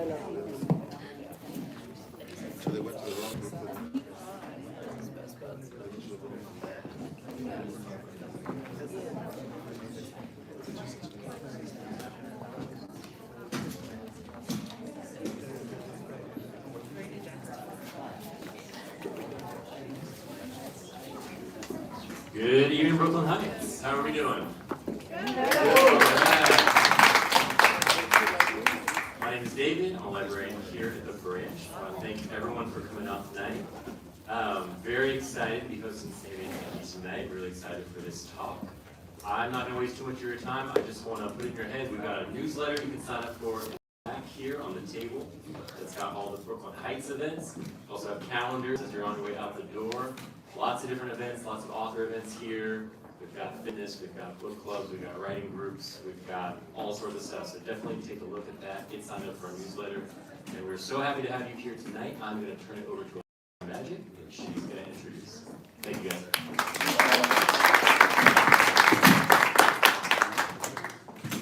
So they went to the wrong group. Good evening, Brooklyn Heights. How are we doing? My name is David. I'm a librarian here at the Branch. I want to thank everyone for coming out tonight. Very excited to be hosting Sami and Andy tonight. Really excited for this talk. I'm not going to waste too much of your time. I just want to put in your head, we've got a newsletter you can sign up for back here on the table. It's got all the Brooklyn Heights events. We also have calendars as you're on your way out the door. Lots of different events, lots of author events here. We've got fitness, we've got book clubs, we've got writing groups, we've got all sorts of stuff. So definitely take a look at that, get signed up for our newsletter. And we're so happy to have you here tonight. I'm going to turn it over to Magic, and she's going to introduce. Thank you guys.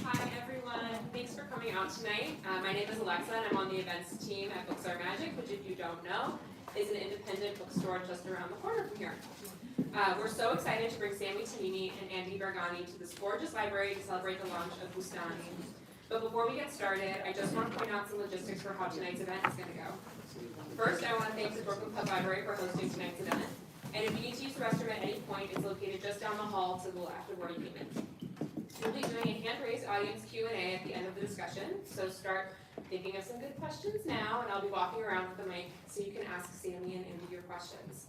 Hi everyone, thanks for coming out tonight. My name is Alexa and I'm on the events team at Books Are Magic, which if you don't know, is an independent bookstore just around the corner from here. We're so excited to bring Sami, Tamimi, and Andy Baraghani to this gorgeous library to celebrate the launch of Boustany. But before we get started, I just want to point out some logistics for how tonight's event is going to go. First, I want to thank the Brooklyn Pub Library for hosting tonight's event. And if you need to use the restroom at any point, it's located just down the hall to the left of where you came in. We'll be doing a hand-raised audience Q&A at the end of the discussion, so start thinking of some good questions now, and I'll be walking around with the mic so you can ask Sami and Andy your questions.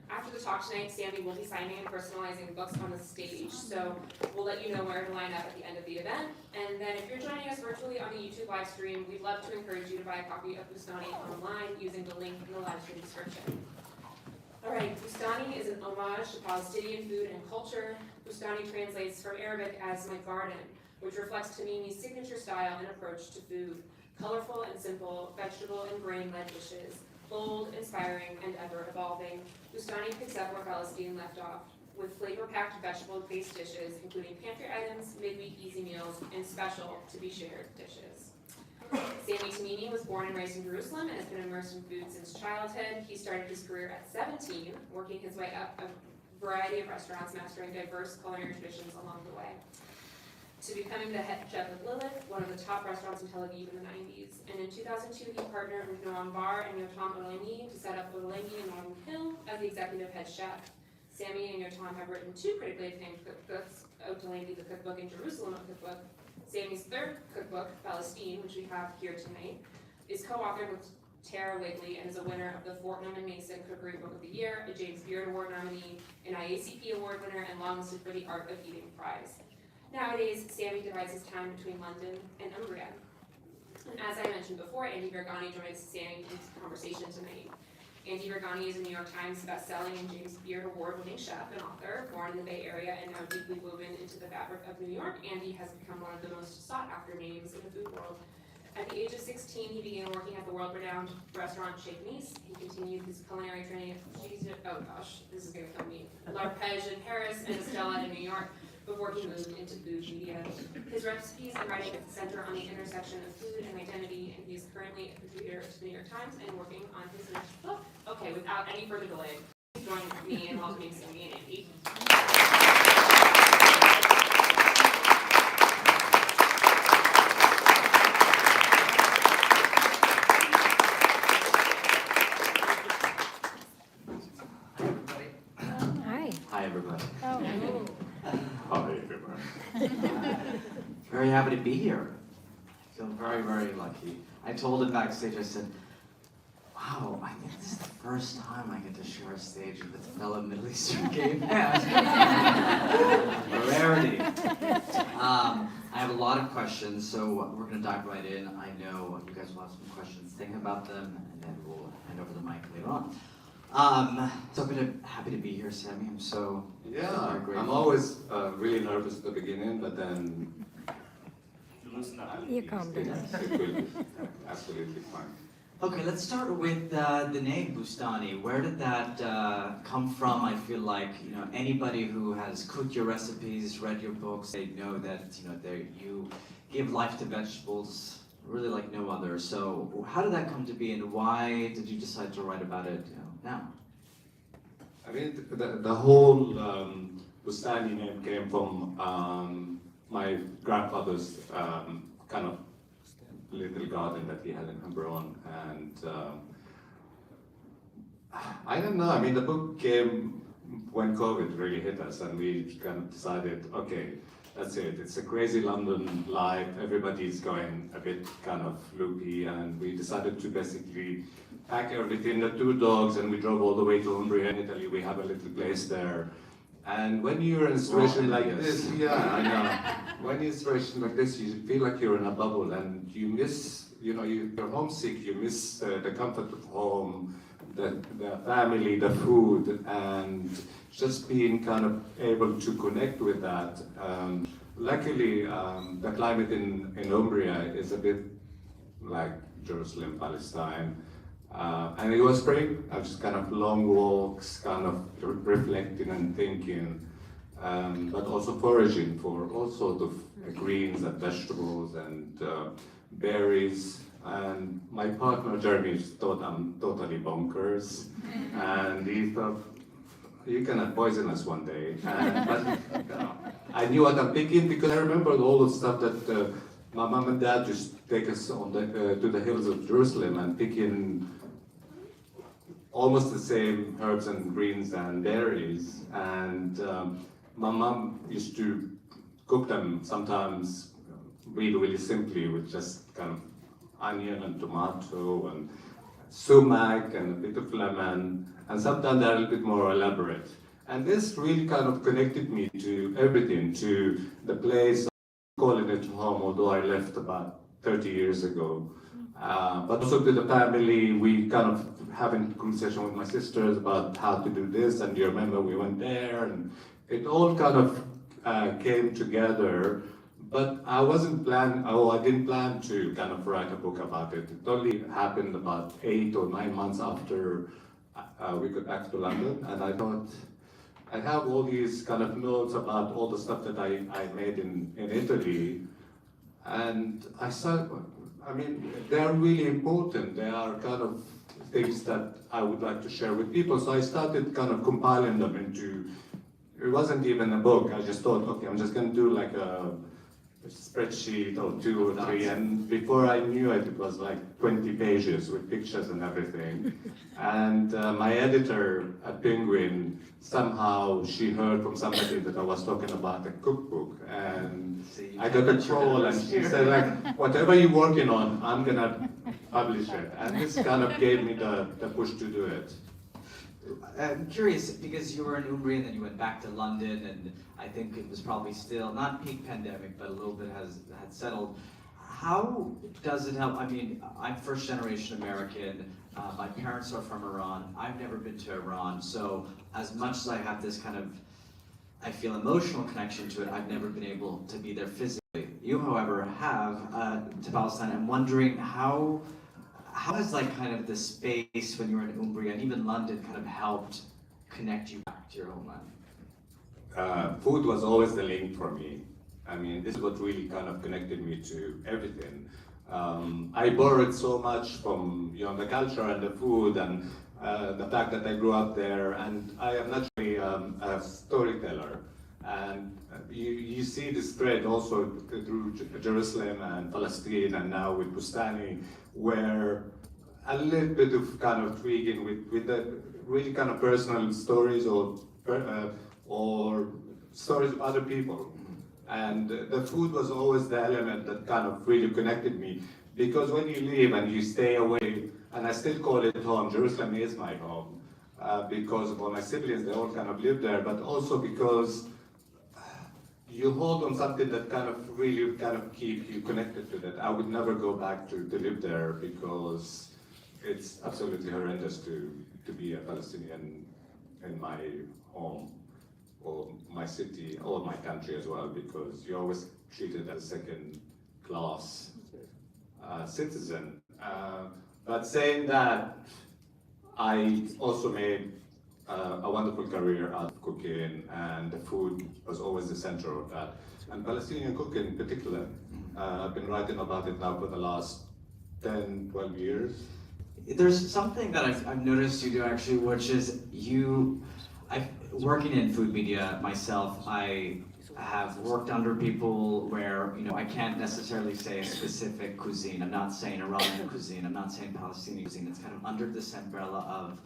After the talk tonight, Sami will be signing and personalizing the books on the stage, so we'll let you know where to line up at the end of the event. And then if you're joining us virtually on the YouTube live stream, we'd love to encourage you to buy a copy of Boustany online using the link in the live stream description. All right, Boustany is an homage to Palestinian food and culture. Boustany translates from Arabic as my garden, which reflects Tamimi's signature style and approach to food. Colorful and simple, vegetable and grain-led dishes, bold, inspiring, and ever-evolving. Boustany picks up where Palestine left off, with flavor-packed vegetable-based dishes, including pantry items, midweek easy meals, and special to-be-shared dishes. Sami Tamimi was born and raised in Jerusalem and has been immersed in food since childhood. He started his career at 17, working his way up a variety of restaurants, mastering diverse culinary traditions along the way, to becoming the head chef of Lilith, one of the top restaurants in Tel Aviv in the 90s. And in 2002, he partnered with Noam Bar and Yotam Olengi to set up Olengi in Notting Hill as the executive head chef. Sami and Yotam have written 2 critically acclaimed cookbooks, Olengi, the cookbook, and Jerusalem, a cookbook. Sami's 3rd cookbook, Palestine, which we have here tonight, is co-authored with Tara Wigley and is a winner of the Fortnum and Mason Cookery Book of the Year, a James Beard Award nominee, an IACP Award winner, and longlisted for the Art of Eating prize. Nowadays, Sami divides his time between London and Umbria. And as I mentioned before, Andy Baraghani joins Sami in conversation tonight. Andy Baraghani is a New York Times bestselling and James Beard Award-winning chef and author, born in the Bay Area and now deeply woven into the fabric of New York. Andy has become one of the most sought-after names in the food world. At the age of 16, he began working at the world-renowned restaurant Chez Nice. He continued his culinary training at, this is going to kill me, L'Arpège in Paris and Estella in New York, before he moved into food media. His recipes and writing center on the intersection of food and identity, and he is currently a contributor to the New York Times and working on his next book. Okay, without any further delay, join me in welcoming Sami and Andy. Hi, everybody. Oh. Hi, everybody. Very happy to be here. I feel very, very lucky. I told him backstage, I said, wow, I think this is the first time I get to share a stage with a fellow Middle Eastern gay man. A rarity. I have a lot of questions, so we're going to dive right in. I know you guys will have some questions. Think about them, and then we'll hand over the mic later on. So happy to be here, Sami. I'm so Yeah, grateful. I'm always really nervous at the beginning, but then You loosen up. You calm down. it will be absolutely fine. Okay, let's start with the name Boustany. Where did that come from? I feel like anybody who has cooked your recipes, read your books, they know that you give life to vegetables. really like no other. So how did that come to be, and why did you decide to write about it now? I mean, the whole Boustany name came from my grandfather's kind of little garden that he had in Hebron, and I don't know. I mean, the book came when COVID really hit us, and we kind of decided, okay, that's it. It's a crazy London life. Everybody's going a bit kind of loopy, and we decided to basically pack everything, the two dogs, and we drove all the way to Umbria in Italy. We have a little place there. And when you're in a situation like this, yeah, I know. When you're in a situation like this, you feel like you're in a bubble, and you miss, you're homesick. You miss the comfort of home, the family, the food, and just being kind of able to connect with that. Luckily, the climate in Umbria is a bit like Jerusalem, Palestine. And it was spring, just kind of long walks, kind of reflecting and thinking, but also foraging for all sorts of greens and vegetables and berries. And my partner Jeremy thought I'm totally bonkers, and he thought, "You're gonna poison us one day." But I knew what I'm picking because I remember all the stuff that my mom and dad just take us on to the hills of Jerusalem and picking almost the same herbs and greens and berries. And my mom used to cook them sometimes really, really simply with just kind of onion and tomato and sumac and a bit of lemon, and sometimes they're a little bit more elaborate. And this really kind of connected me to everything, to the place, calling it home, although I left about 30 years ago. But also to the family, we kind of having a conversation with my sisters about how to do this, and you remember we went there, and it all kind of came together. But I didn't plan to kind of write a book about it. It only happened about 8 or 9 months after we got back to London, and I thought, I have all these kind of notes about all the stuff that I made in Italy, and I mean, they are really important. They are kind of things that I would like to share with people. So I started kind of compiling them into, it wasn't even a book. I just thought, okay, I'm just going to do like a spreadsheet or 2 or 3, and before I knew it, it was like 20 pages with pictures and everything. And my editor at Penguin, somehow she heard from somebody that I was talking about a cookbook, and I got a call, and she said, like, whatever you're working on, I'm gonna publish it. And this kind of gave me the push to do it. I'm curious, because you were in Umbria and then you went back to London, and I think it was probably still, not peak pandemic, but a little bit had settled. How does it help? I mean, I'm first generation American, my parents are from Iran, I've never been to Iran, so as much as I have this kind of, I feel emotional connection to it, I've never been able to be there physically. You, however, have to Palestine. I'm wondering how has like kind of the space when you were in Umbria and even London kind of helped connect you back to your homeland? Food was always the link for me. I mean, this is what really kind of connected me to everything. I borrowed so much from the culture and the food and the fact that I grew up there, and I am naturally a storyteller. And you see this thread also through Jerusalem and Palestine, and now with Boustany, where a little bit of kind of tweaking with the really kind of personal stories or stories of other people. And the food was always the element that kind of really connected me, because when you leave and you stay away, and I still call it home, Jerusalem is my home, because of all my siblings, they all kind of live there, but also because you hold on something that kind of really kind of keep you connected to that. I would never go back to live there, because it's absolutely horrendous to be a Palestinian in my home, or my city, or my country as well, because you're always treated as a second-class citizen. But saying that, I also made a wonderful career out of cooking, and the food was always the center of that. And Palestinian cooking in particular, I've been writing about it now for the last 10, 12 years. There's something that I've noticed you do actually, which is working in food media myself, I have worked under people where, I can't necessarily say a specific cuisine. I'm not saying Iranian cuisine, I'm not saying Palestinian cuisine. It's kind of under this umbrella of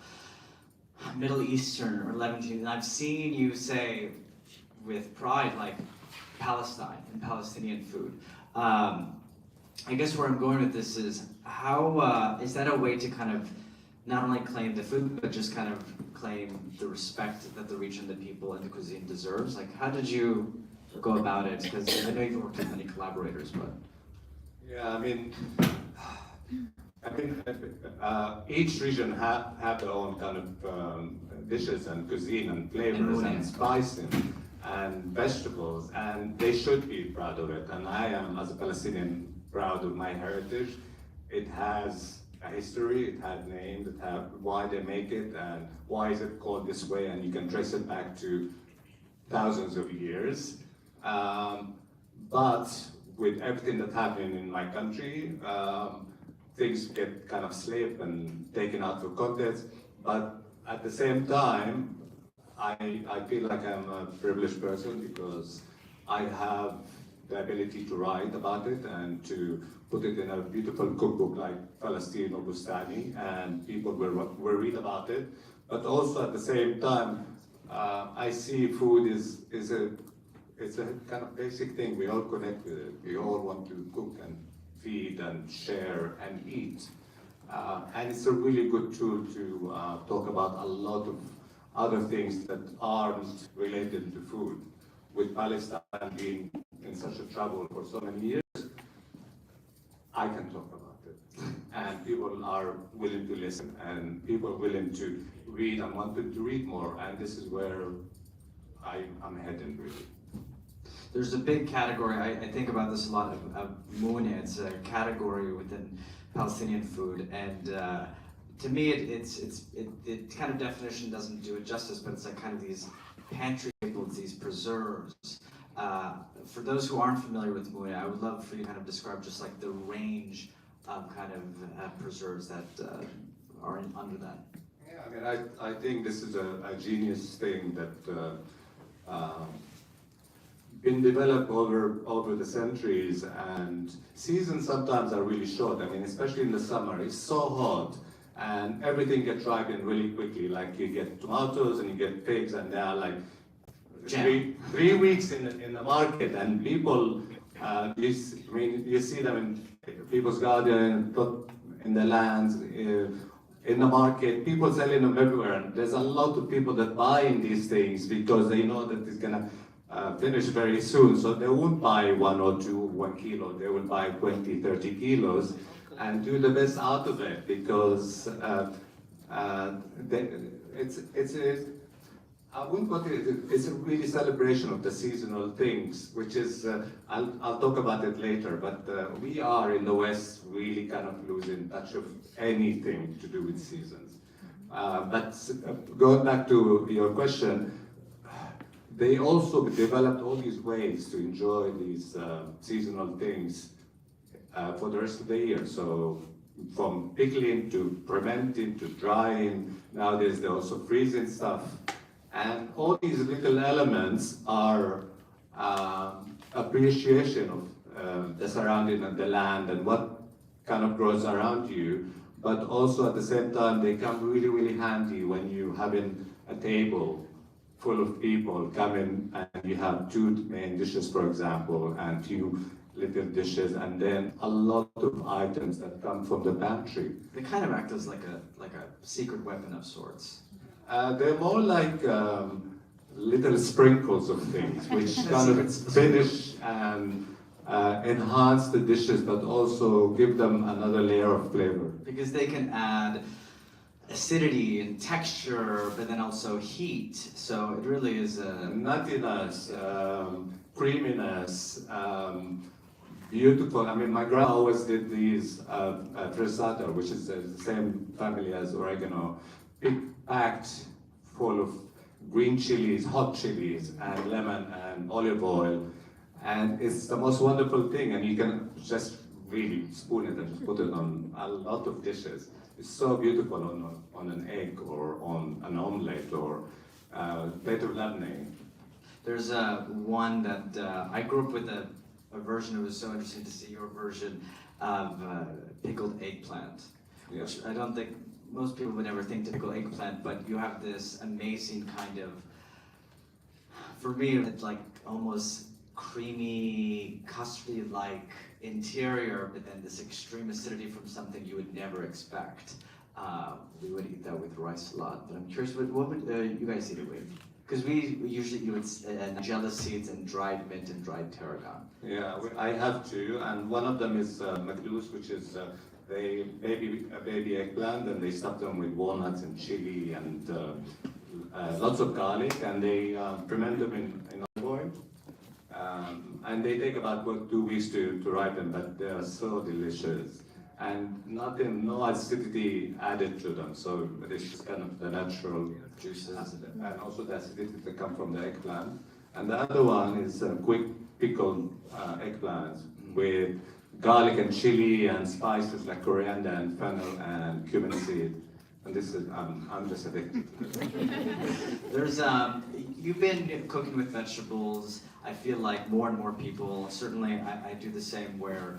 Middle Eastern or Levantine. And I've seen you say with pride, like Palestine and Palestinian food. I guess where I'm going with this is, how is that a way to kind of not only claim the food, but just kind of claim the respect that the region, the people, and the cuisine deserves? Like, how did you go about it? Because I know you've worked with many collaborators, but... Yeah, each region have their own kind of dishes and cuisine and flavors and spicing and vegetables, and they should be proud of it. And I am, as a Palestinian, proud of my heritage. It has a history, it had names, it had why they make it, and why is it called this way, and you can trace it back to thousands of years. But with everything that's happening in my country, things get kind of slipped and taken out of context. But at the same time, I feel like I'm a privileged person because I have the ability to write about it and to put it in a beautiful cookbook like Palestine or Boustany, and people will read about it. But also at the same time, I see food is a kind of basic thing. We all connect with it. We all want to cook and feed and share and eat. And it's a really good tool to talk about a lot of other things that aren't related to food. With Palestine being in such a trouble for so many years, I can talk about it. And people are willing to listen, and people are willing to read and wanted to read more. And this is where I'm heading, really. There's a big category, I think about this a lot, of mouna. It's a category within Palestinian food, and to me, it kind of definition doesn't do it justice, but it's like kind of these pantry staples, these preserves. For those who aren't familiar with mouna, I would love for you to kind of describe just like the range of kind of preserves that are under that. Yeah, I think this is a genius thing that been developed over the centuries, and seasons sometimes are really short. Especially in the summer, it's so hot, and everything gets ripened really quickly. Like you get tomatoes and you get pigs, and they are like three weeks in the market, and people, you see them in people's garden, put in the lands, in the market, people selling them everywhere, and there's a lot of people that buy in these things because they know that it's gonna finish very soon, so they won't buy 1 or 2, 1 kilo, they will buy 20, 30 kilos and do the best out of it, because it's a really celebration of the seasonal things, which is, I'll talk about it later, but we are in the West really kind of losing touch of anything to do with seasons. But going back to your question, they also developed all these ways to enjoy these seasonal things for the rest of the year. So from pickling to fermenting to drying, nowadays they're also freezing stuff. And all these little elements are appreciation of the surrounding and the land and what kind of grows around you. But also at the same time, they come really, really handy when you're having a table full of people come in and you have 2 main dishes, for example, and 2 little dishes, and then a lot of items that come from the pantry. They kind of act as like a secret weapon of sorts. They're more like little sprinkles of things, which kind of finish and enhance the dishes, but also give them another layer of flavor. Because they can add acidity and texture, but then also heat. So it really is a nuttiness, creaminess, beautiful. My grandma always did these frizzata, which is the same family as oregano, packed full of green chilies, hot chilies, and lemon and olive oil. And it's the most wonderful thing, and you can just really spoon it and just put it on a lot of dishes. It's so beautiful on an egg or on an omelette or plate of lemonade. There's one that I grew up with a version. It was so interesting to see your version of pickled eggplant, Yeah. which I don't think most people would ever think to pickle eggplant, but you have this amazing kind of, for me, it's like almost creamy, custardy-like interior, but then this extreme acidity from something you would never expect. We would eat that with rice a lot, but I'm curious, what would you guys eat it with? Because we usually eat with nigella seeds and dried mint and dried tarragon. Yeah, I have two, and one of them is maklouz, which is a baby eggplant, and they stuff them with walnuts and chili and lots of garlic, and they ferment them in olive oil. And they take about 2 weeks to ripen, but they are so delicious. And no acidity added to them, so it's just kind of the natural juices and also the acidity that come from the eggplant. And the other one is a quick pickled eggplant with garlic and chili and spices like coriander and fennel and cumin seed. And this is, I'm just addicted to it. There's, you've been cooking with vegetables. I feel like more and more people, certainly I do the same, where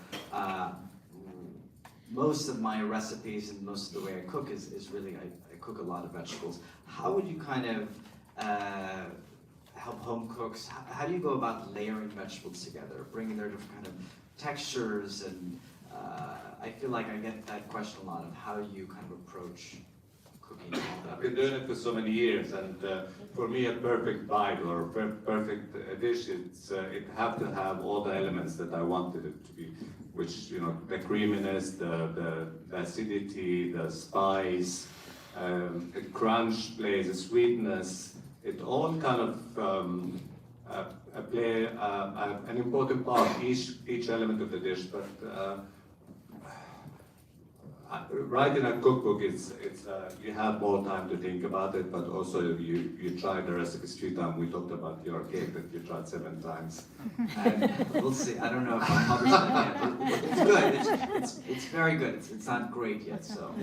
most of my recipes and most of the way I cook is really, I cook a lot of vegetables. How would you kind of help home cooks? How do you go about layering vegetables together, bringing their different kind of textures? And I feel like I get that question a lot of how you kind of approach cooking. I've been doing it for so many years, and for me, a perfect bite or a perfect dish, it have to have all the elements that I wanted it to be, which, you know, the creaminess, the acidity, the spice, the crunch plays, the sweetness. It all kind of play an important part, each element of the dish, but writing a cookbook, it's you have more time to think about it, but also you try the recipes 3 times. We talked about your cake that you tried 7 times. And we'll see. I don't know if I'll publish that yet, but it's good. It's very good. It's not great yet, so.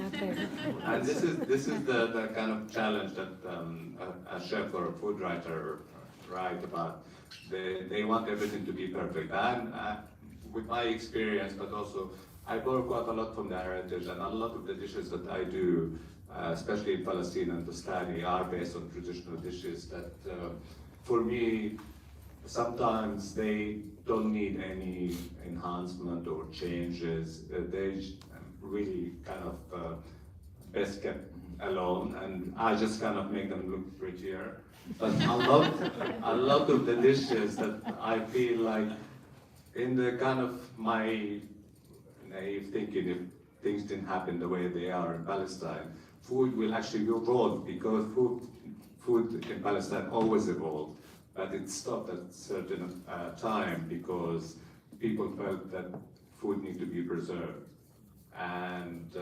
And this is the kind of challenge that a chef or a food writer write about. They want everything to be perfect. And with my experience, but also I borrow quite a lot from the heritage, and a lot of the dishes that I do, especially in Palestine and Boustany, are based on traditional dishes that, for me, sometimes they don't need any enhancement or changes. They really kind of best kept alone, and I just kind of make them look prettier. But a lot of the dishes that I feel like, in the kind of my naive thinking, if things didn't happen the way they are in Palestine, food will actually evolve, because food in Palestine always evolved, but it stopped at a certain time because people felt that food needs to be preserved. And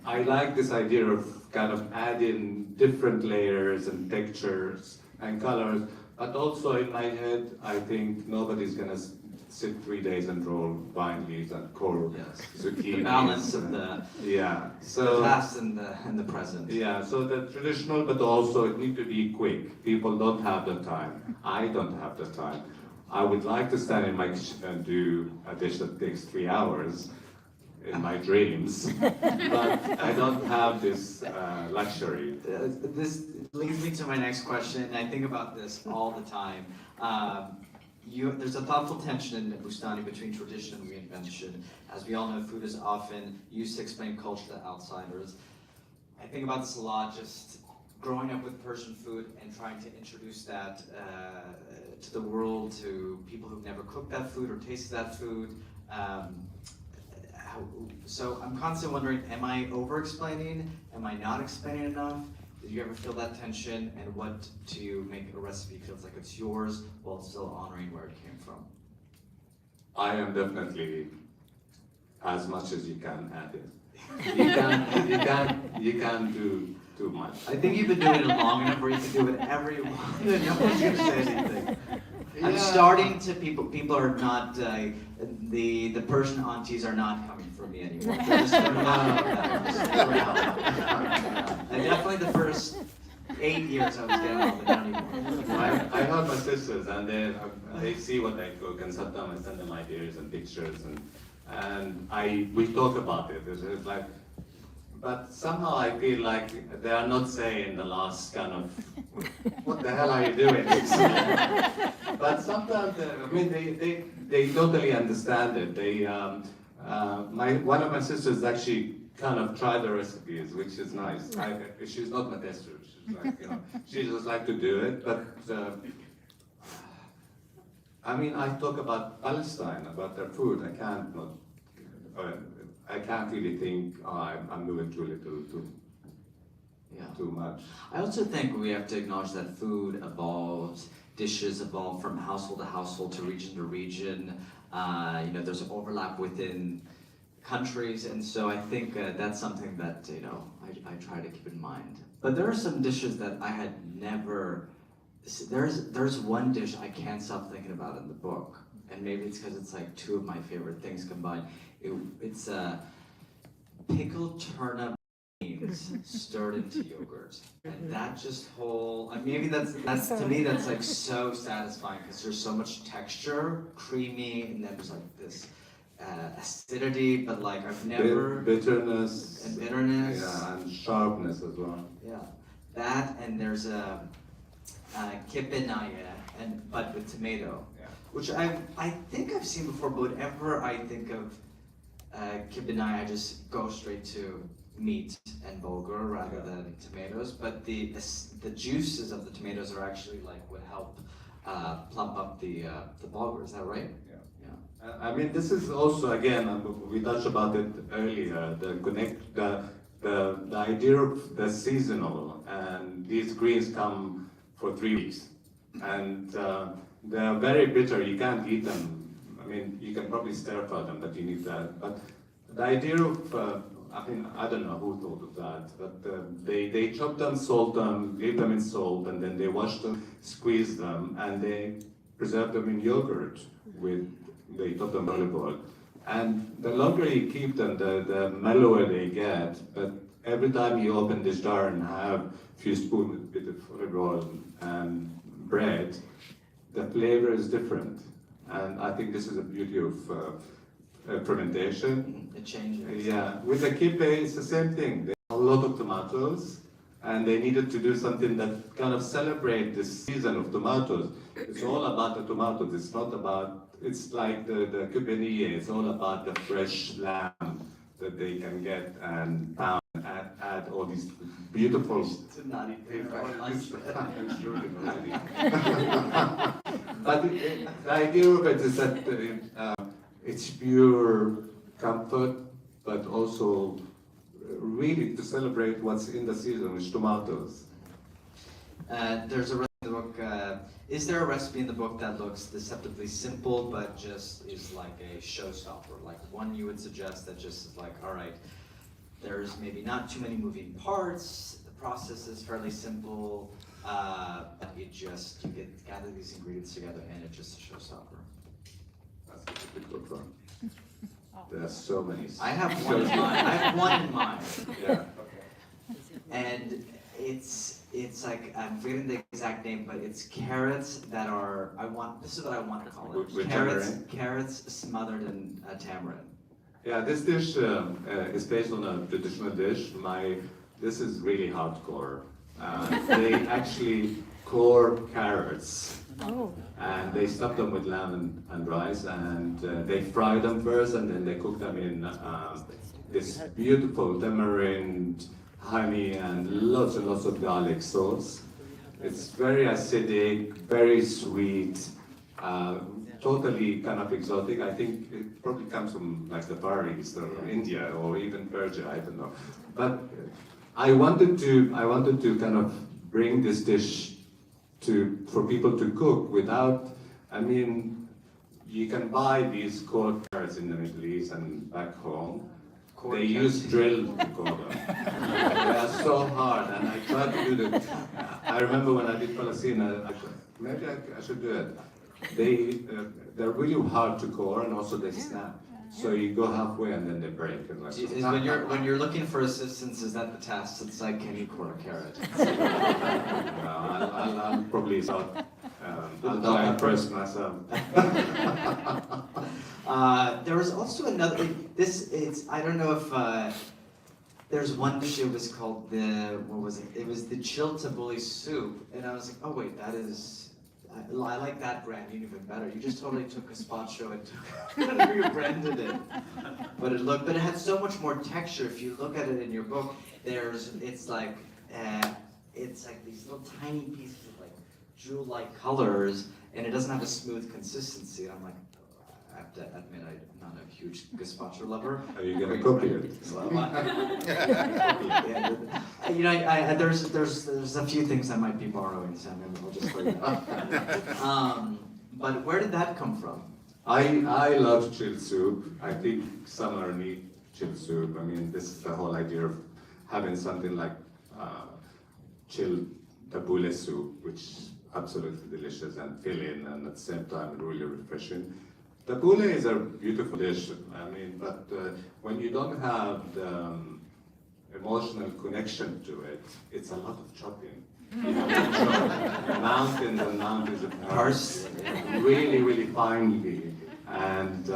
I like this idea of kind of adding different layers and textures and colors, but also in my head, I think nobody's gonna sit 3 days and roll vine leaves and coral zucchini. The balance of the so past and the present. Yeah, so the traditional, but also it needs to be quick. People don't have the time. I don't have the time. I would like to stand in my kitchen and do a dish that takes 3 hours in my dreams, but I don't have this luxury. This leads me to my next question, and I think about this all the time. There's a thoughtful tension in Boustany between tradition and reinvention. As we all know, food is often used to explain culture to outsiders. I think about this a lot, just growing up with Persian food and trying to introduce that to the world, to people who've never cooked that food or tasted that food. So I'm constantly wondering, am I over-explaining? Am I not explaining enough? Did you ever feel that tension, and what to make a recipe feels like it's yours while still honoring where it came from? I am definitely as much as you can add it. You can do too much. I think you've been doing it long enough where you can do whatever you want and no one's gonna say anything. I'm starting to, people are not, the Persian aunties are not coming for me anymore. They're just sort of around. And definitely the first 8 years I was getting all the not anymore. I help my sisters, and they see what I cook, and sometimes I send them ideas and pictures, and we talk about it. It's like, but somehow I feel like they are not saying the last kind of, what the hell are you doing? But sometimes, I mean, they totally understand it. One of my sisters actually kind of tried the recipes, which is nice. She's not my tester. She's like, she just like to do it. But I mean, I talk about Palestine, about their food. I can't really think, I'm doing too little, too much. I also think we have to acknowledge that food evolves, dishes evolve from household to household to region. There's an overlap within countries, and so I think that's something that I try to keep in mind. But there are some dishes that I had never. There's one dish I can't stop thinking about in the book, and maybe it's because it's like two of my favorite things combined. It's pickled turnip beans stirred into yogurt, and that just maybe that's to me that's like so satisfying because there's so much texture, creamy, and then there's like this acidity, but like I've never bitterness and and sharpness as well. Yeah, that, and there's a kibbenaya, but with tomato, which I think I've seen before, but whenever I think of kibbenaya, I just go straight to meat and bulgur rather than tomatoes. But the juices of the tomatoes are actually like what help plump up the bulgur. Is that right? Yeah. I mean, this is also, again, we touched about it earlier, the idea of the seasonal, and these greens come for 3 weeks, and they're very bitter. You can't eat them. I mean, you can probably stir fry them, but you need that. But the idea of, I don't know who thought of that, but they chop them, salt them, leave them in salt, and then they wash them, squeeze them, and they preserve them in yogurt they top them olive oil. And the longer you keep them, the mellower they get. But every time you open this jar and have a few spoons with olive oil and bread, the flavor is different. And I think this is the beauty of fermentation. It changes. Yeah, with the kibbeh, it's the same thing. They have a lot of tomatoes, and they needed to do something that kind of celebrate the season of tomatoes. It's all about the tomatoes. It's not about. It's like the kibbeh. It's all about the fresh lamb that they can get and pound, add all these beautiful. Not eat But the idea of it is that it's pure comfort, but also really to celebrate what's in the season, which tomatoes. There's a recipe in the book. Is there a recipe in the book that looks deceptively simple, but just is like a showstopper? Like one you would suggest that just is like, all right, there's maybe not too many moving parts. The process is fairly simple. But you gather these ingredients together, and it's just a showstopper. That's a difficult one. There are so many. I have one in mind. I have one in mind. Yeah. And it's like, I'm forgetting the exact name, but it's carrots that are, this is what I want to call it. With Carrots smothered in tamarind. Yeah, this dish is based on a traditional dish. This is really hardcore. They actually core carrots. Oh. And they stuff them with lamb and rice, and they fry them first, and then they cook them in this beautiful tamarind, honey, and lots of garlic sauce. It's very acidic, very sweet, totally kind of exotic. I think it probably comes from like the Far East or India or even Persia, I don't know. But I wanted to kind of bring this dish for people to cook without, I mean, you can buy these cold carrots in the Middle East and back home, They use drill recorder. They are so hard, and I tried to do the. I remember when I did Palestine, maybe I should do it. They're really hard to core, and also they snap. So you go halfway and then they break. And like, When you're looking for assistance, is that the test? It's like, can you core a carrot? I'll probably start. I'll try and press myself. There was also another. I don't know if there's one dish. It was called what was it? It was the chilled tabbouleh soup, and I was like, oh wait, that is. I like that brand even better. You just totally took a spot show and rebranded it. But it had so much more texture. If you look at it in your book, it's like these little tiny pieces of like jewel-like colors, and it doesn't have a smooth consistency. And I'm like, I have to admit, I'm not a huge gazpacho lover. Are you gonna copy it? There's a few things I might be borrowing, Sami. I'll just let you know. But where did that come from? I love chilled soup. I think summer need chilled soup. I mean, this is the whole idea of having something like chilled tabbouleh soup, which is absolutely delicious and filling, and at the same time really refreshing. Tabbouleh is a beautiful dish. I mean, but when you don't have the emotional connection to it, it's a lot of chopping. You know, mountains and mountains of herbs, really, really finely. And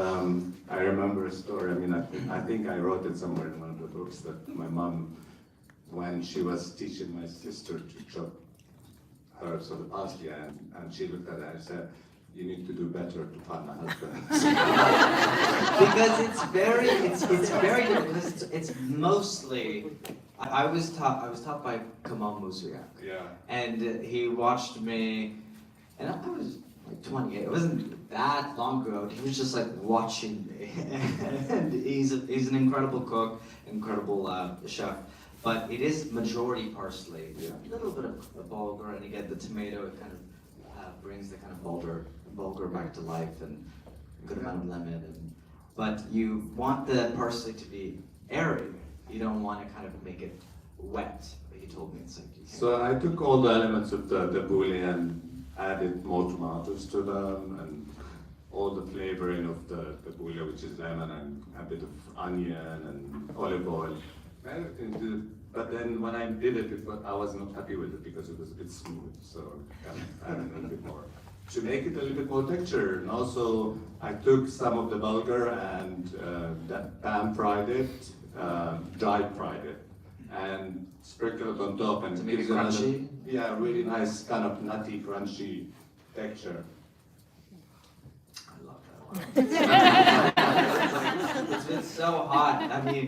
I remember a story. I mean, I think I wrote it somewhere in one of the books that my mom, when she was teaching my sister to chop herbs of the parsley, and she looked at it and said, "You need to do better to find a husband." Because it's mostly. I was taught by Kamal Musayak. Yeah. And he watched me, and I was like 28. It wasn't that long ago. He was just like watching me, and he's an incredible cook, incredible chef. But it is majority parsley, a little bit of bulgur, and again the tomato. It kind of brings the kind of bulgur back to life, and a good amount of lemon. But you want the parsley to be airy. You don't want to kind of make it wet. He told me it's like. So I took all the elements of the tabbouleh and added more tomatoes to them, and all the flavoring of the tabbouleh, which is lemon and a bit of onion and olive oil. But then when I did it, I was not happy with it because it was a bit smooth. So I added a little bit more to make it a little bit more texture. And also I took some of the bulgur and pan fried it, dry fried it, and sprinkled it on top, and to make it gives crunchy. Yeah, really nice kind of nutty, crunchy texture. I love that. It's been so hot. I mean,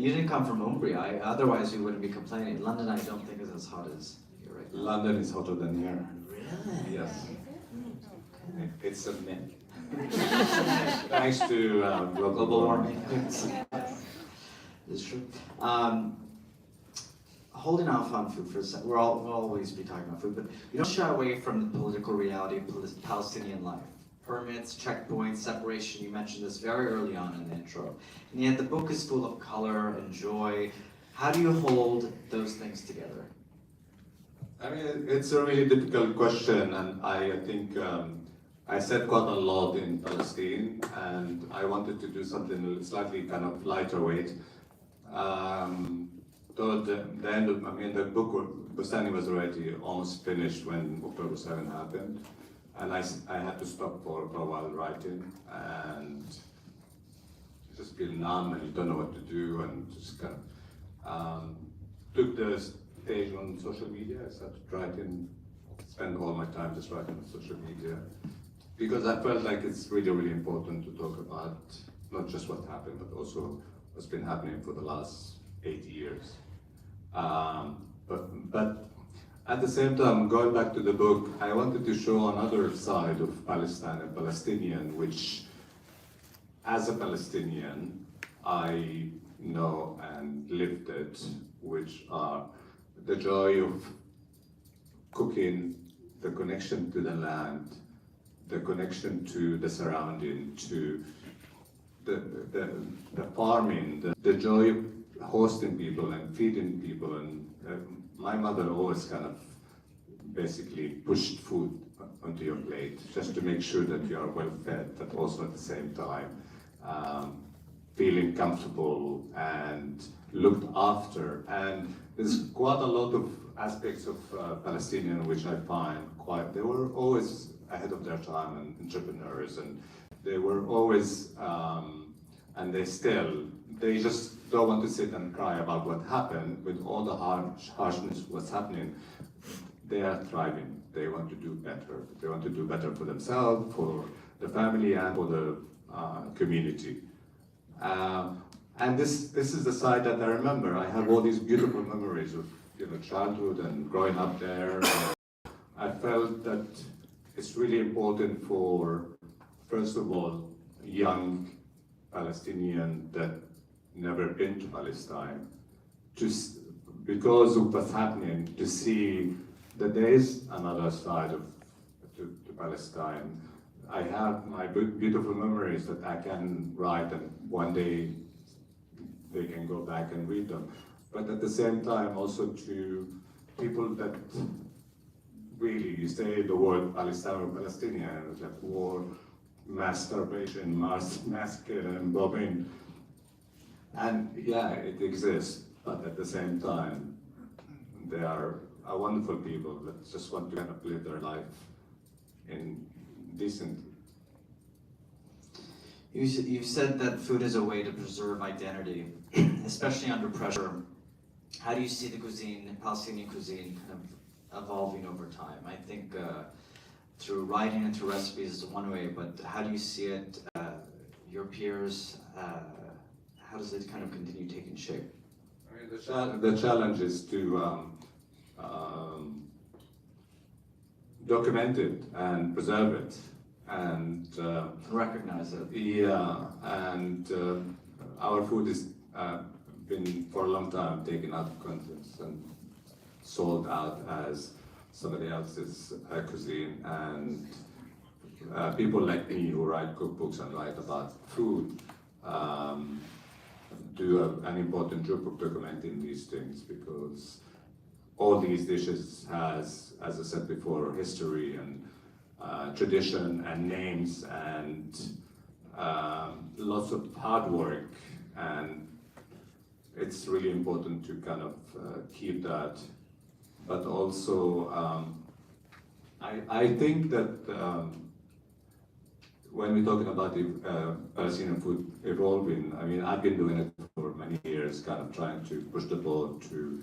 you didn't come from Umbria. Otherwise, we wouldn't be complaining. London, I don't think is as hot as here right now. London is hotter than here. Really? Yes. It's a myth. Thanks to Global warming. It's true. Holding off on food for a second, we'll always be talking about food, but you don't shy away from the political reality of Palestinian life. Permits, checkpoints, separation, you mentioned this very early on in the intro. And yet the book is full of color and joy. How do you hold those things together? I mean, it's a really difficult question, and I think I said quite a lot in Palestine, and I wanted to do something slightly kind of lighter weight. Toward the end of, the book, Boustany was already almost finished when October 7 happened, and I had to stop for a while writing, and just feel numb, and you don't know what to do, and just kind of took the stage on social media. I started writing, spend all my time just writing on social media, because I felt like it's really, really important to talk about not just what happened, but also what's been happening for the last 80 years. But at the same time, going back to the book, I wanted to show another side of Palestine and Palestinian, which, as a Palestinian, I know and lived it, which are the joy of cooking, the connection to the land, the connection to the surrounding, to the farming, the joy of hosting people and feeding people. And my mother always kind of basically pushed food onto your plate just to make sure that you are well fed, but also at the same time feeling comfortable and looked after. And there's quite a lot of aspects of Palestinian which I find quite, they were always ahead of their time and entrepreneurs, and they were always, and they just don't want to sit and cry about what happened with all the harshness what's happening. They are thriving. They want to do better. They want to do better for themselves, for the family, and for the community. And this is the side that I remember. I have all these beautiful memories of childhood and growing up there. I felt that it's really important for, first of all, young Palestinian that never been to Palestine, because of what's happening, to see that there is another side to Palestine. I have my beautiful memories that I can write, and one day they can go back and read them. But at the same time, also to people that really, you say the word Palestine or Palestinian, like war, mass starvation, mass massacre, and bombing. And yeah, it exists, but at the same time, they are wonderful people that just want to kind of live their life in decent. You've said that food is a way to preserve identity, especially under pressure. How do you see the cuisine, Palestinian cuisine, kind of evolving over time? I think through writing and through recipes is one way, but how do you see it, your peers, how does it kind of continue taking shape? I mean, the challenge is to document it and preserve it and recognize it. Yeah, and our food is been for a long time taken out of context and sold out as somebody else's cuisine, and people like me who write cookbooks and write about food do an important job of documenting these things, because all these dishes has, as I said before, history and tradition and names and lots of hard work, and it's really important to kind of keep that. But also, I think that when we're talking about the Palestinian food evolving, I mean, I've been doing it for many years, kind of trying to push the ball to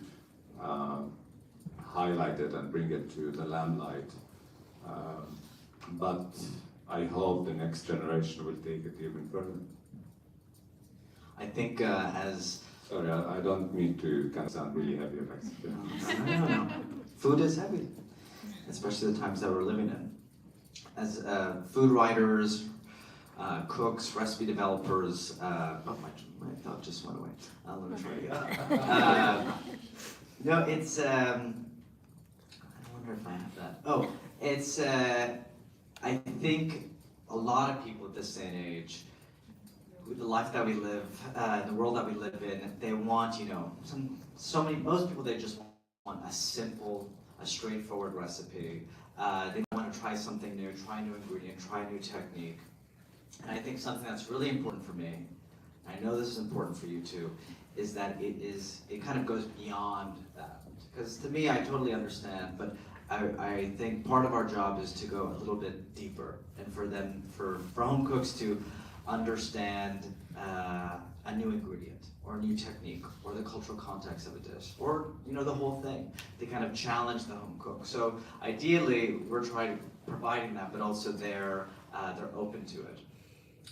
highlight it and bring it to the limelight. But I hope the next generation will take it even further. I think as... Sorry, I don't mean to kind of sound really heavy. No. Food is heavy, especially the times that we're living in. As food writers, cooks, recipe developers, my thought just went away. Let me try again. No, it's, I wonder if I have that. Oh, it's, I think a lot of people at this day and age, with the life that we live, the world that we live in, they want, most people, they just want a simple, a straightforward recipe. They want to try something new, try a new ingredient, try a new technique. And I think something that's really important for me, and I know this is important for you too, is that it kind of goes beyond that. Because to me, I totally understand, but I think part of our job is to go a little bit deeper, and for home cooks to understand a new ingredient or a new technique or the cultural context of a dish, or the whole thing. They kind of challenge the home cook. So ideally, we're providing that, but also they're open to it.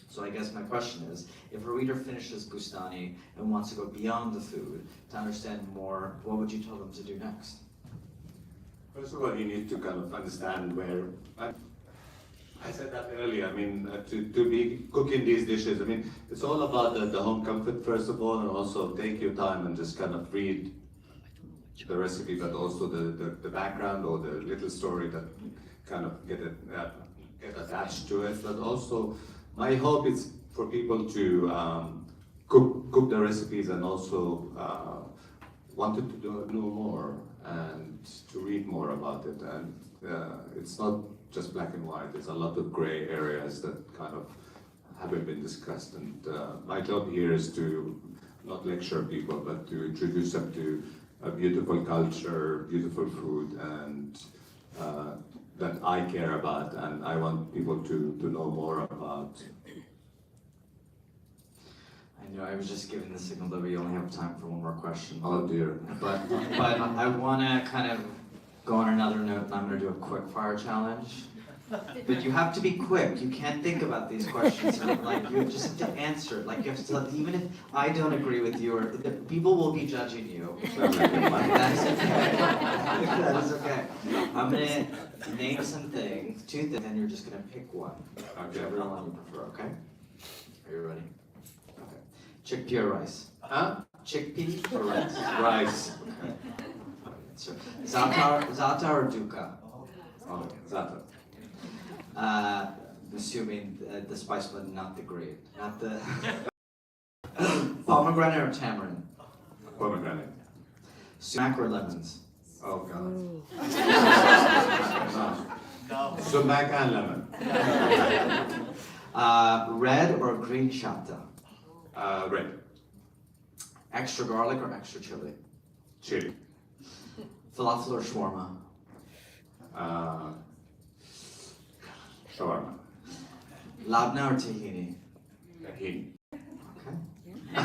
So I guess my question is, if a reader finishes Boustany and wants to go beyond the food to understand more, what would you tell them to do next? First of all, you need to kind of understand where. I said that earlier. I mean, to be cooking these dishes, I mean, it's all about the home comfort first of all, and also take your time and just kind of read the recipe, but also the background or the little story that kind of get attached to it. But also, my hope is for people to cook the recipes and also wanted to know more and to read more about it. And it's not just black and white, there's a lot of gray areas that kind of haven't been discussed. And my job here is to not lecture people, but to introduce them to a beautiful culture, beautiful food, and that I care about, and I want people to know more about. I know, I was just given the signal that we only have time for one more question. Oh dear. But I want to kind of go on another note, and I'm going to do a quick fire challenge. But you have to be quick. You can't think about these questions. Like, you just have to answer it. Like, you have to, even if I don't agree with you, or people will be judging you. Like, that is okay. That is okay. I'm going to name some things, 2 things, and you're just going to pick one. Whichever one you prefer, okay? Are you ready? Okay. Chickpea or rice? Huh? Chickpea or rice? Rice. Okay. So, Za'atar or dukkha? Oh, za'atar. Assuming the spice blend, not the grape, not the pomegranate or tamarind, Pomegranate. sumac or lemons, Oh god. No. Sumac and lemon. red or green shatta, Red. extra garlic or extra chili, Chili. falafel or shawarma, Shawarma. labna or tahini. Tahini. Okay. We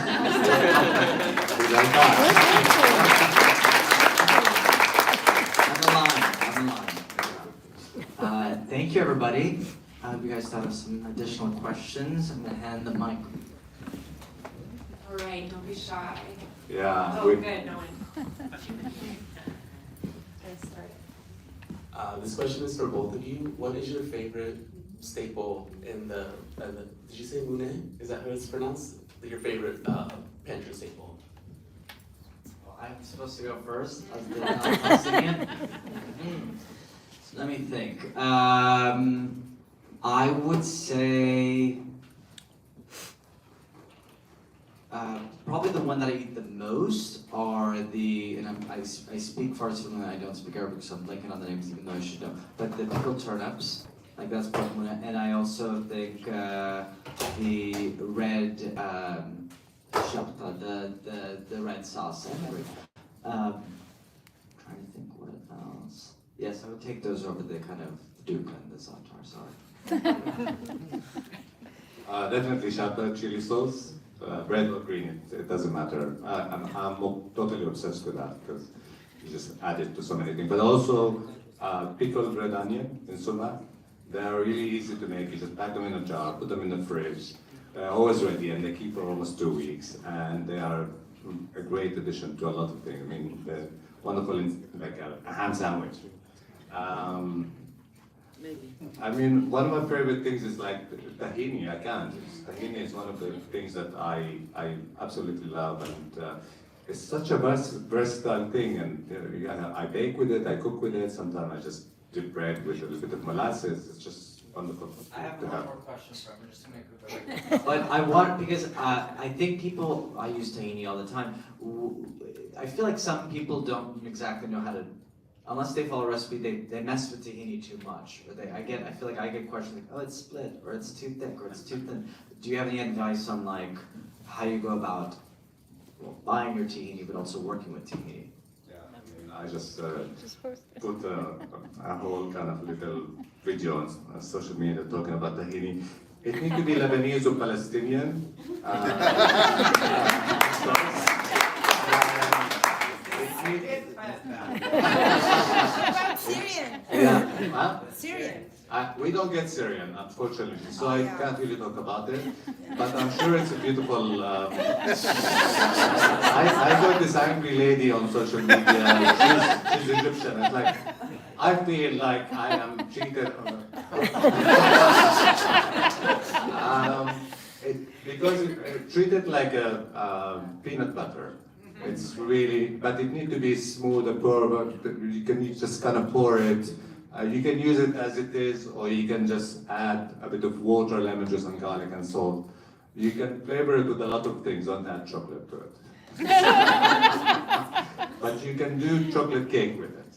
like that. I'm aligned. Thank you, everybody. I hope you guys thought of some additional questions. I'm gonna hand the mic. All right, don't be shy. Yeah. Oh, good, no one. This question is for both of you. What is your favorite staple in the did you say mune? Is that how it's pronounced? Your favorite pantry staple? Well, I'm supposed to go first as the Palestinian. So let me think. I would say probably the one that I eat the most are I speak Farsi and I don't speak Arabic, so I'm blanking on the names even though I should know. But the pickled turnips, like that's probably one. And I also think the red shabta, the red sauce. Trying to think what else. Yes, I would take those over the kind of dukkha and the za'atar. Sorry. Definitely shatta chili sauce. Red or green, it doesn't matter. I'm totally obsessed with that because you just add it to so many things. But also pickled red onion in sumac. They are really easy to make. You just pack them in a jar, put them in the fridge. They're always ready and they keep for almost 2 weeks. And they are a great addition to a lot of things. I mean, they're wonderful in like a ham sandwich. I mean, one of my favorite things is like tahini. I can't. Tahini is one of the things that I absolutely love, and it's such a versatile thing. And I bake with it, I cook with it. Sometimes I just dip bread with a little bit of molasses. It's just wonderful. I have to one have. more question for him, just to make it quick. But I want, because I think people, I use tahini all the time. I feel like some people don't exactly know how to, unless they follow a recipe, they mess with tahini too much. Or I feel like I get questions like, oh, it's split, or it's too thick, or it's too thin. Do you have any advice on like how you go about buying your tahini, but also working with tahini? I just put a whole kind of little video on social media talking about tahini. It needs to be Lebanese or Palestinian. Syrian. Yeah. Huh? Syrian. We don't get Syrian, unfortunately, so I can't really talk about it. But I'm sure it's a beautiful. I got this angry lady on social media. She's Egyptian. It's like I feel like I am cheated. Because it's treated like a peanut butter. It's really, but it needs to be smooth and pour. You can just kind of pour it. You can use it as it is, or you can just add a bit of water, lemon juice, and garlic and salt. You can flavor it with a lot of things, don't add chocolate to it. But you can do chocolate cake with it.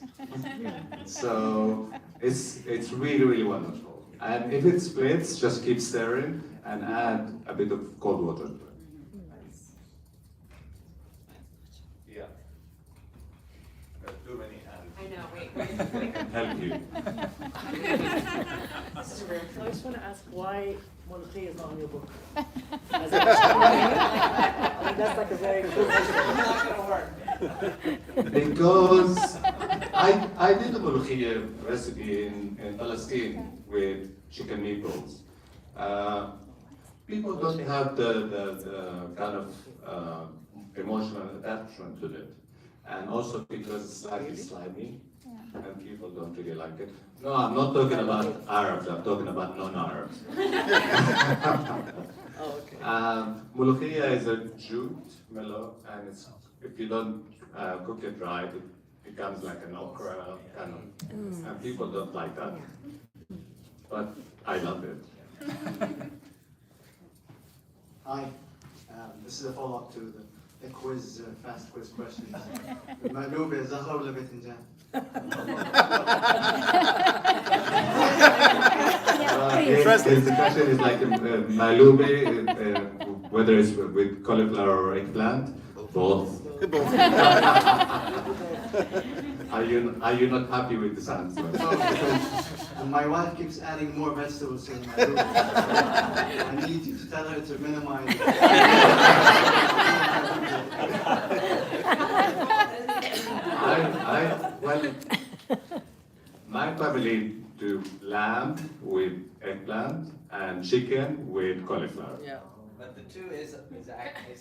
So it's really, really wonderful. And if it splits, just keep stirring and add a bit of cold water to it. Yeah. Too many hands. I know, wait. Help you. So I just want to ask why Monty is not on your book. That's like a very good question. Not gonna work. Because I did a molokhia recipe in Palestine with chicken meatballs. People don't have the kind of emotional attachment to it. And also because it's slightly slimy, and people don't really like it. No, I'm not talking about Arabs, I'm talking about non-Arabs. Oh, okay. Molokhia is a jute mellow, and it's, if you don't cook it right, it becomes like an okra kind of, and people don't like that. But I love it. Hi, this is a follow-up to the quiz, fast quiz questions. المقلوبة زهرة ولا باذنجان؟ The question is like malube, whether it's with cauliflower or eggplant, both. Are you not happy with this answer? No, because my wife keeps adding more vegetables to the المقلوبة. I need you to tell her to minimize. Well, my family do lamb with eggplant and chicken with cauliflower. Yeah. But the two is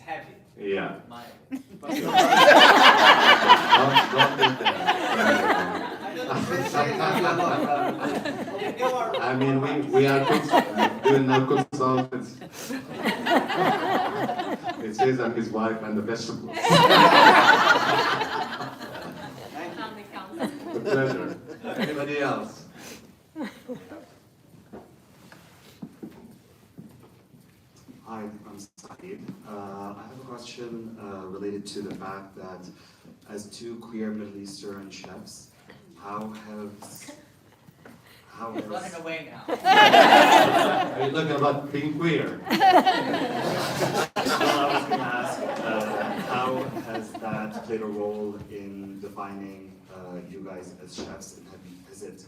heavy. Yeah. Mine. Don't do that. I mean, we are doing now consultants. It's his and his wife and the vegetables. A pleasure. Anybody else? Hi, I'm Saeed. I have a question related to the fact that as two queer Middle Eastern chefs, how He's running away now. Are you talking about being queer? Well, I was going to ask, how has that played a role in defining you guys as chefs, and has it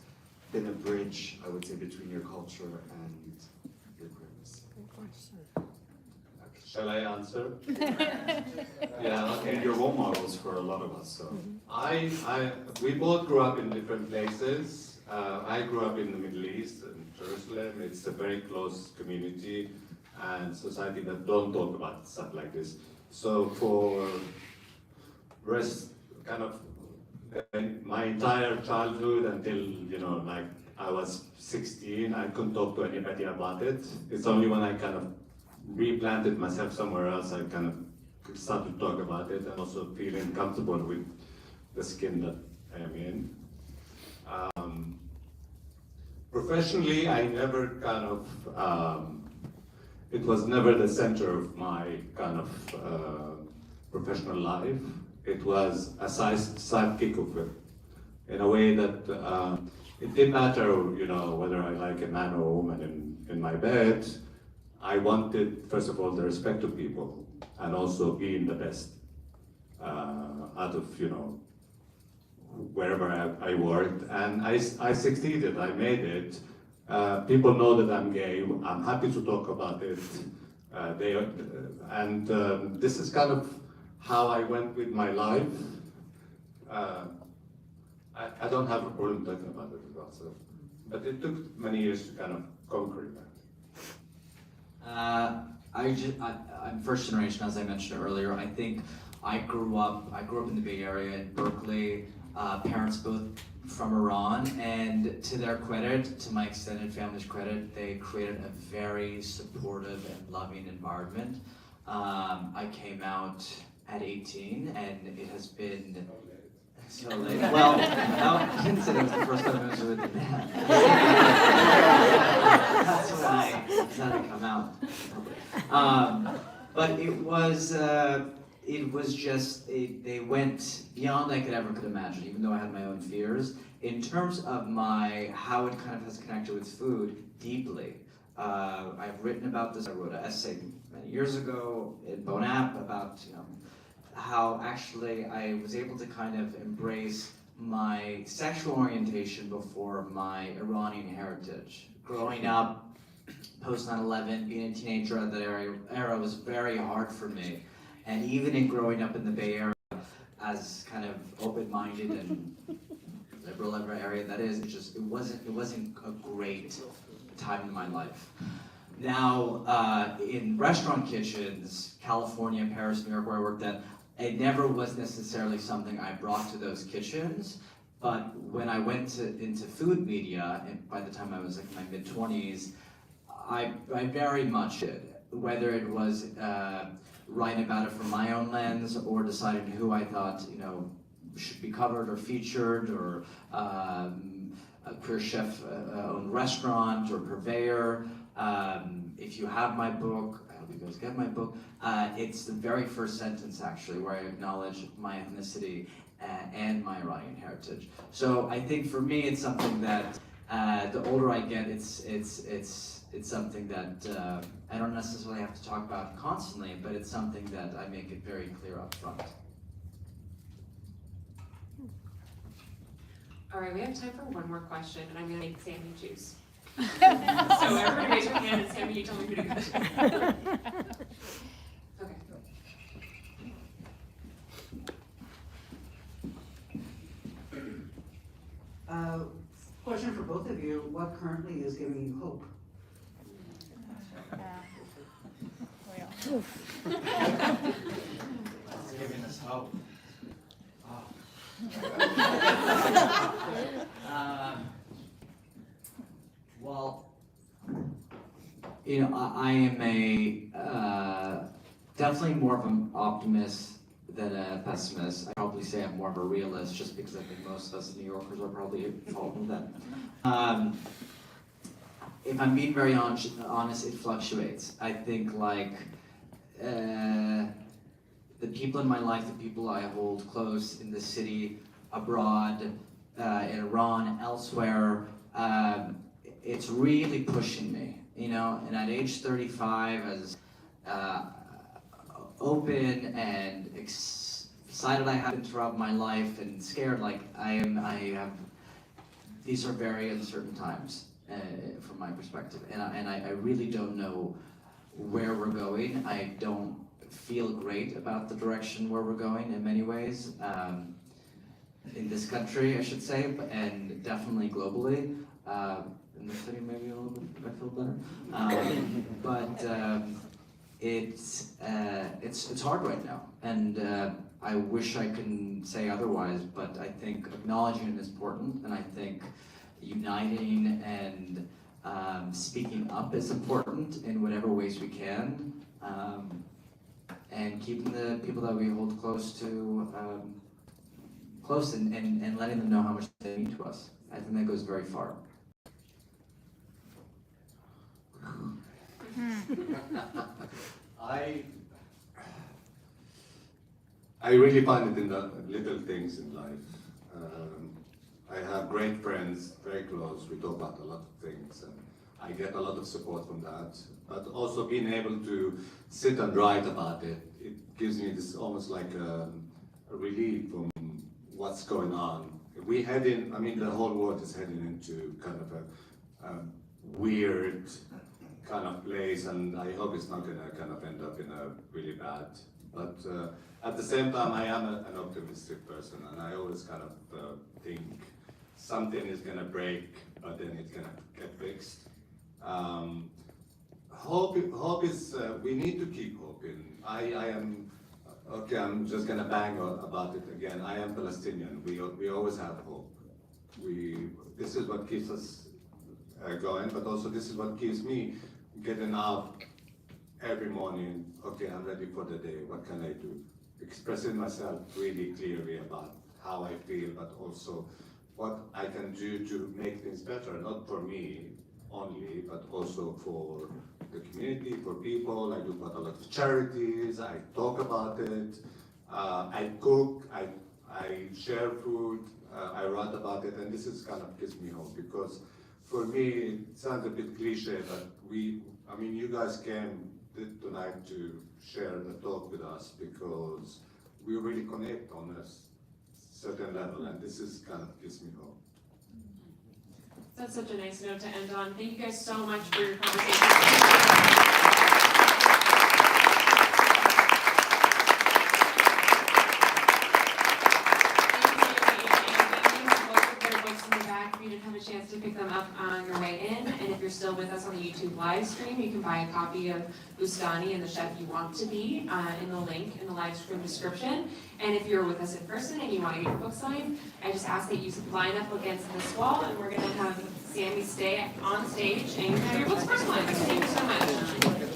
been a bridge, I would say, between your culture and your queerness? Shall I answer? Yeah, okay. And you're role models for a lot of us, so. We both grew up in different places. I grew up in the Middle East, in Jerusalem. It's a very close community and society that don't talk about stuff like this. So for kind of my entire childhood until, like I was 16, I couldn't talk to anybody about it. It's only when I kind of replanted myself somewhere else, I kind of started to talk about it and also feeling comfortable with the skin that I am in. Professionally, I never kind of, it was never the center of my kind of professional life. It was a sidekick of it, in a way that it didn't matter, whether I like a man or a woman in my bed. I wanted, first of all, the respect of people, and also being the best out of, wherever I worked. And I succeeded, I made it. People know that I'm gay, I'm happy to talk about it. This is kind of how I went with my life. I don't have a problem talking about it as well, but it took many years to kind of conquer that. I'm first generation, as I mentioned earlier. I think I grew up in the Bay Area in Berkeley. Parents both from Iran, and to their credit, to my extended family's credit, they created a very supportive and loving environment. I came out at 18, and it has been so late. Well, I didn't say it was the first time I was with a man. That's had to come out. But it was just, they went beyond I could imagine, even though I had my own fears. In terms of how it kind of has connected with food, deeply. I've written about this. I wrote an essay many years ago in Bon App about how actually I was able to kind of embrace my sexual orientation before my Iranian heritage. Growing up, post 9/11, being a teenager at that era was very hard for me. And even in growing up in the Bay Area, as kind of open-minded and liberal area that is, it wasn't a great time in my life. Now, in restaurant kitchens, California, Paris, New York, where I worked at, it never was necessarily something I brought to those kitchens, but when I went into food media, and by the time I was like in my mid-20s, I very much did. Whether it was writing about it from my own lens, or deciding who I thought, should be covered or featured, or a queer chef owned restaurant or purveyor. If you have my book, I hope you guys get my book, it's the very first sentence actually where I acknowledge my ethnicity and my Iranian heritage. So I think for me it's something that the older I get, it's something that I don't necessarily have to talk about constantly, but it's something that I make it very clear up front. All right, we have time for one more question, and I'm gonna make Sami choose. So everybody raise your hand, and Sami, you tell me who to go to. Okay. Question for both of you, what currently is giving you hope? It's giving us hope. Oh. Well, I am definitely more of an optimist than a pessimist. I probably say I'm more of a realist, just because I think most of us New Yorkers are probably fault with that. If I'm being very honest, it fluctuates. I think the people in my life, the people I hold close in the city, abroad, in Iran, elsewhere, it's really pushing me, and at age 35, as open and excited I have been throughout my life, and scared these are very uncertain times from my perspective, and I really don't know where we're going. I don't feel great about the direction where we're going in many ways, in this country, I should say, and definitely globally. In the city, maybe a little bit, I feel better. But it's hard right now, and I wish I could say otherwise. But I think acknowledging it is important, and I think uniting and speaking up is important in whatever ways we can, and keeping the people that we hold close to close, and letting them know how much they mean to us. I think that goes very far. I really find it in the little things in life. I have great friends, very close. We talk about a lot of things, and I get a lot of support from that. But also being able to sit and write about it, it gives me this almost like a relief from what's going on. We head in, I mean, the whole world is heading into kind of a weird kind of place, and I hope it's not going to kind of end up in a really bad. But at the same time, I am an optimistic person, and I always kind of think something is going to break, but then it's going to get fixed. Hope is, we need to keep hoping. I am, okay, I'm just going to bang about it again. I am Palestinian. We always have hope. This is what keeps us going, but also this is what keeps me getting out every morning. Okay, I'm ready for the day. What can I do? Expressing myself really clearly about how I feel, but also what I can do to make things better, not for me only, but also for the community, for people. I do quite a lot of charities. I talk about it. I cook. I share food. I write about it, and this is kind of gives me hope because for me it sounds a bit cliche, but you guys came tonight to share the talk with us because we really connect on a certain level, and this is kind of gives me hope. That's such a nice note to end on. Thank you guys so much for your conversation. If you didn't have a chance to pick them up on your way in, and if you're still with us on the YouTube live stream, you can buy a copy of Boustany and the Chef You Want to Be in the link in the live stream description. And if you're with us in person and you want to get your book signed, I just ask that you line up against this wall, and we're going to have Sami stay on stage and you can have your books personalized. Thank you so much.